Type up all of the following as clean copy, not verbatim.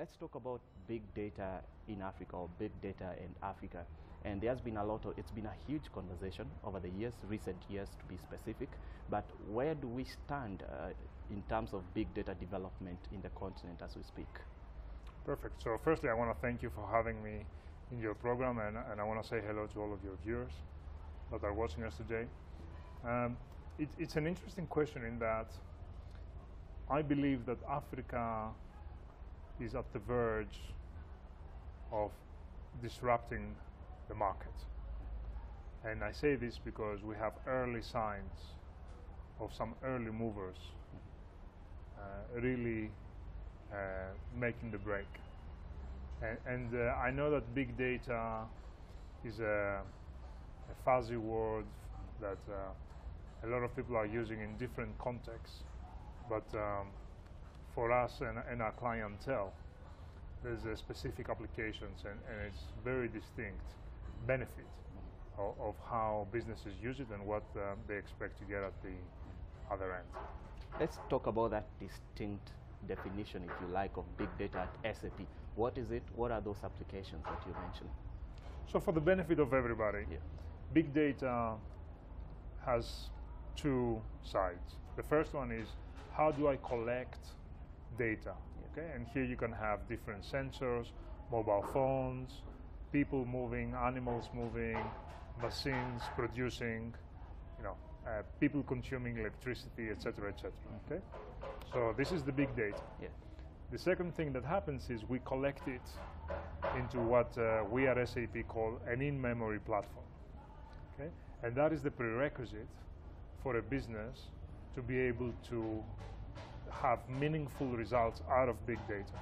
let's talk about big data in Africa, or big data in Africa. And there's been it's been a huge conversation over the years, recent years to be specific. But where do we stand in terms of big data development in the continent as we speak? Perfect. So firstly, I want to thank you for having me in your program, and I want to say hello to all of your viewers that are watching us today. It's an interesting question in that I believe that Africa is at the verge of disrupting the market. And I say this because we have early signs of some early movers really making the break. And I know that big data is a fuzzy word that a lot of people are using in different contexts, but for us and our clientele, there's a specific applications and it's very distinct benefit of how businesses use it and what they expect to get at the other end. Let's talk about that distinct definition, if you like, of big data at SAP. What is it? What are those applications that you mentioned? So for the benefit of everybody, big data has two sides. The first one is, how do I collect data? Okay, and here you can have different sensors, mobile phones, people moving, animals moving, machines producing, people consuming electricity, etc., etc. Okay, so this is the big data. The second thing that happens is we collect it into what we at SAP call an in-memory platform. Okay, and that is the prerequisite for a business to be able to have meaningful results out of big data.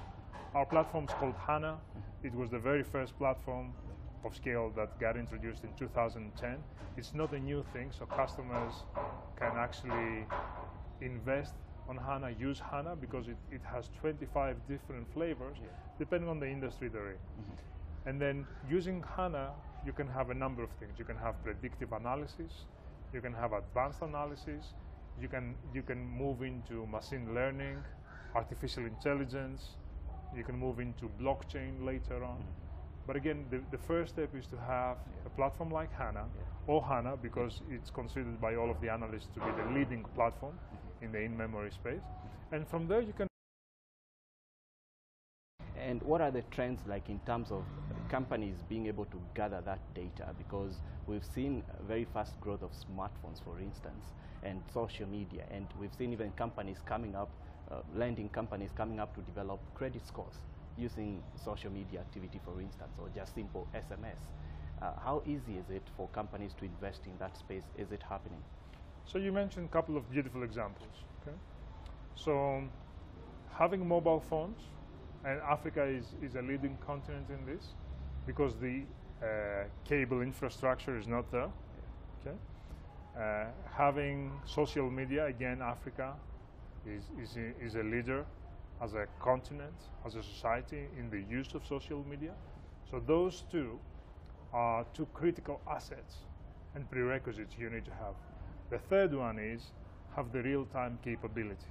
Our platform is called HANA. It was the very first platform of scale that got introduced in 2010. It's not a new thing, so customers can actually invest on HANA, use HANA, because it has 25 different flavors, depending on the industry they're in. And then using HANA, you can have a number of things. You can have predictive analysis, you can have advanced analysis, you can move into machine learning, artificial intelligence, you can move into blockchain later on. But again, the first step is to have a platform like HANA, or HANA, because it's considered by all of the analysts to be the leading platform in the in-memory space. And from there you can... And what are the trends like in terms of companies being able to gather that data? Because we've seen very fast growth of smartphones, for instance, and social media, and we've seen even companies coming up, lending companies coming up to develop credit scores using social media activity, for instance, or just simple SMS. How easy is it for companies to invest in that space? Is it happening? So you mentioned a couple of beautiful examples. Okay? So having mobile phones, and Africa is a leading continent in this, because the cable infrastructure is not there. Okay? Having social media, again, Africa is a leader as a continent, as a society, in the use of social media. So those two are two critical assets and prerequisites you need to have. The third one is have the real-time capability,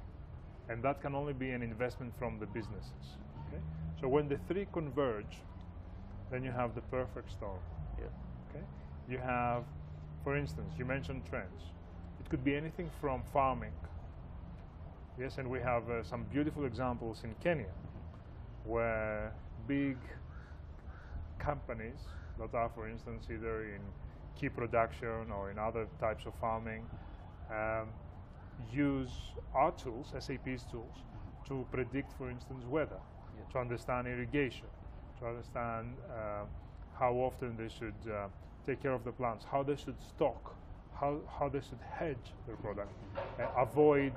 and that can only be an investment from the businesses. Okay? So when the three converge, then you have the perfect storm. Okay? You have, for instance, you mentioned trends. It could be anything from farming. Yes, and we have some beautiful examples in Kenya, where big companies that are, for instance, either in key production or in other types of farming, use our tools, SAP's tools, to predict, for instance, weather, to understand irrigation, to understand how often they should take care of the plants, how they should stock, how they should hedge their product, avoid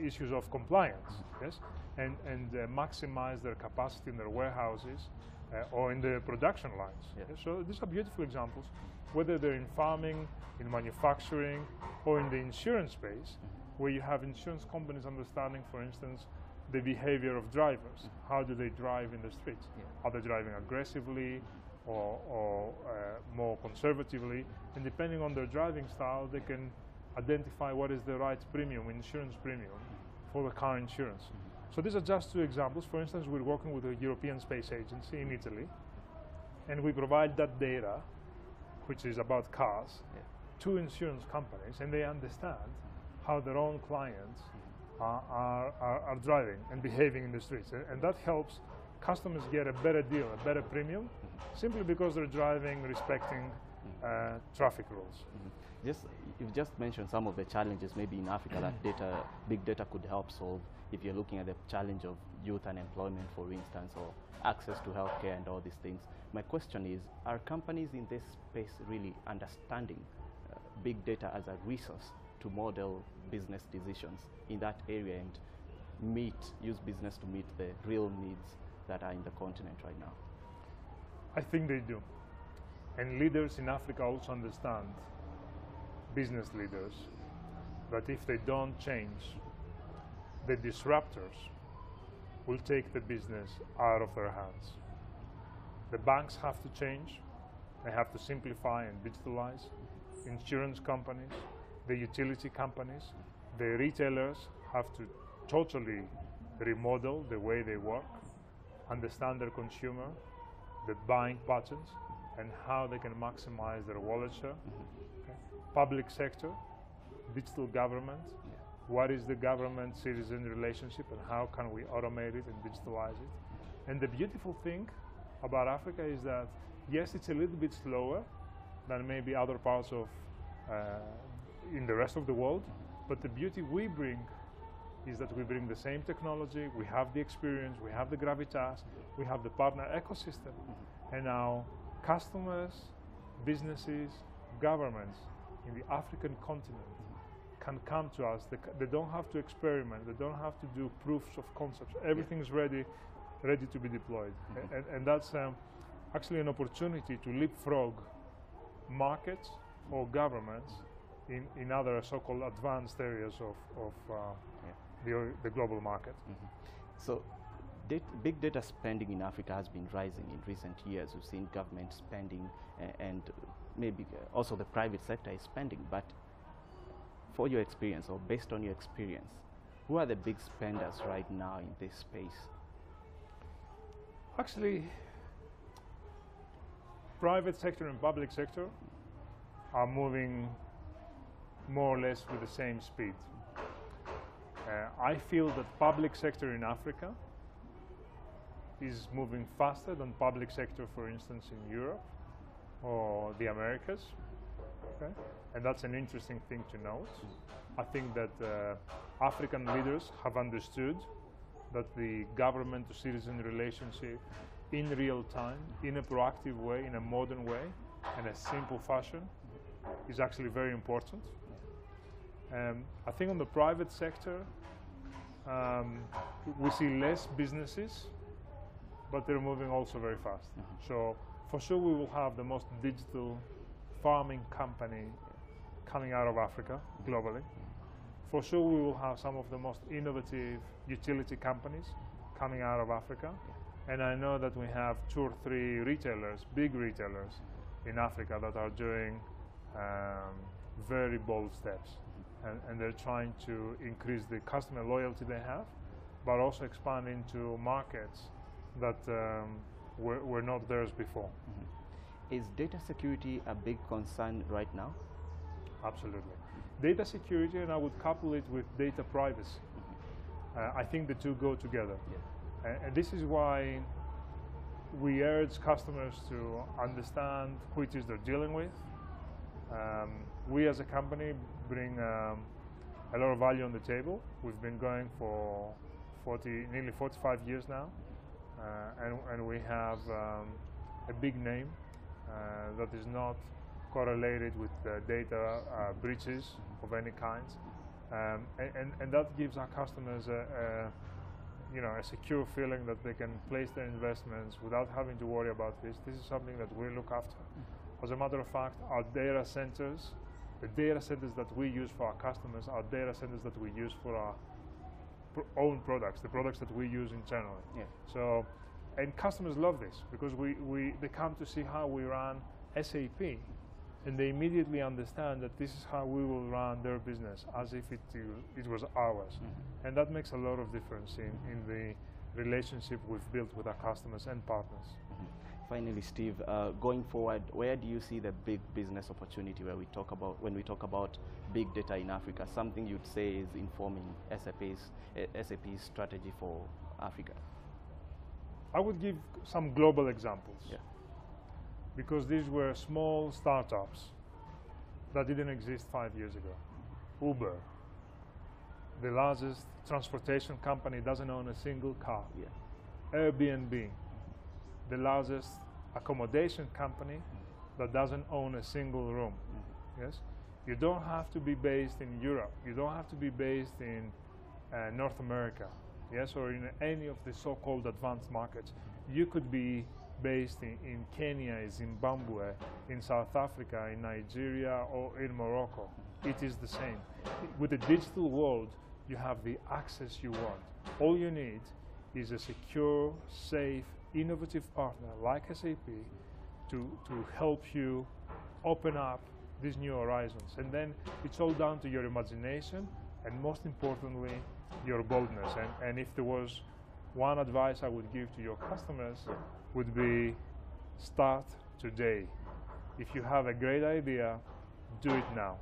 issues of compliance, yes, and maximize their capacity in their warehouses or in the production lines. Yes? So these are beautiful examples, whether they're in farming, in manufacturing, or in the insurance space, where you have insurance companies understanding, for instance, the behavior of drivers. How do they drive in the streets? Are they driving aggressively or more conservatively? And depending on their driving style, they can identify what is the right premium, insurance premium, for the car insurance. So these are just two examples. For instance, we're working with a European Space Agency in Italy, and we provide that data, which is about cars, to insurance companies, and they understand how their own clients are driving and behaving in the streets. And that helps customers get a better deal, a better premium, simply because they're driving respecting traffic rules. You've just mentioned some of the challenges maybe in Africa that big data could help solve, if you're looking at the challenge of youth unemployment, for instance, or access to healthcare and all these things. My question is, are companies in this space really understanding big data as a resource to model business decisions in that area and use business to meet the real needs that are in the continent right now? I think they do. And leaders in Africa also understand, business leaders, that if they don't change, the disruptors will take the business out of their hands. The banks have to change. They have to simplify and digitalize. Insurance companies, the utility companies, the retailers have to totally remodel the way they work, understand their consumer, the buying patterns, and how they can maximize their wallet share. Okay. Public sector, digital government, what is the government-citizen relationship and how can we automate it and digitalize it? And the beautiful thing about Africa is that, yes, it's a little bit slower than maybe other parts of in the rest of the world, but the beauty we bring is that we bring the same technology, we have the experience, we have the gravitas, we have the partner ecosystem, and now customers, businesses, governments in the African continent can come to us. They don't have to experiment, they don't have to do proofs of concepts. Everything's ready to be deployed. And that's actually an opportunity to leapfrog markets or governments in other so-called advanced areas of the global market. So big data spending in Africa has been rising in recent years. We've seen government spending and maybe also the private sector is spending. But for your experience, or based on your experience, who are the big spenders right now in this space? Actually, private sector and public sector are moving more or less with the same speed. I feel that public sector in Africa is moving faster than public sector, for instance, in Europe or the Americas. Okay? And that's an interesting thing to note. I think that African leaders have understood that the government-to-citizen relationship in real time, in a proactive way, in a modern way, in a simple fashion, is actually very important. I think on the private sector, we see less businesses, but they're moving also very fast. So for sure we will have the most digital farming company coming out of Africa globally. For sure we will have some of the most innovative utility companies coming out of Africa. And I know that we have 2 or 3 retailers, big retailers in Africa that are doing very bold steps. And they're trying to increase the customer loyalty they have, but also expand into markets that were not theirs before. Is data security a big concern right now? Absolutely. Data security, and I would couple it with data privacy. I think the two go together. And this is why we urge customers to understand who it is they're dealing with. We as a company bring a lot of value on the table. We've been going for nearly 45 years now, and we have a big name that is not correlated with data breaches of any kind, and that gives our customers a secure feeling that they can place their investments without having to worry about this. This is something that we look after. As a matter of fact, our data centers, the data centers that we use for our customers, are data centers that we use for our own products, the products that we use internally. So, and customers love this because they come to see how we run SAP and they immediately understand that this is how we will run their business, as if it was ours. Mm-hmm. And that makes a lot of difference in the relationship we've built with our customers and partners. Mm-hmm. Finally, Steve, going forward, where do you see the big business opportunity when we talk about big data in Africa? Something you'd say is informing SAP's strategy for Africa. I would give some global examples. Yeah. Because these were small startups that didn't exist 5 years ago. Uber, the largest transportation company, doesn't own a single car. Yeah. Airbnb, the largest accommodation company that doesn't own a single room. Mm-hmm. Yes? You don't have to be based in Europe. You don't have to be based in North America, yes, or in any of the so-called advanced markets. You could be based in Kenya, in Zimbabwe, in South Africa, in Nigeria, or in Morocco. It is the same. With the digital world, you have the access you want. All you need is a secure, safe, innovative partner like SAP to help you open up these new horizons. And then it's all down to your imagination and, most importantly, your boldness. And if there was one advice I would give to your customers, would be start today. If you have a great idea, do it now.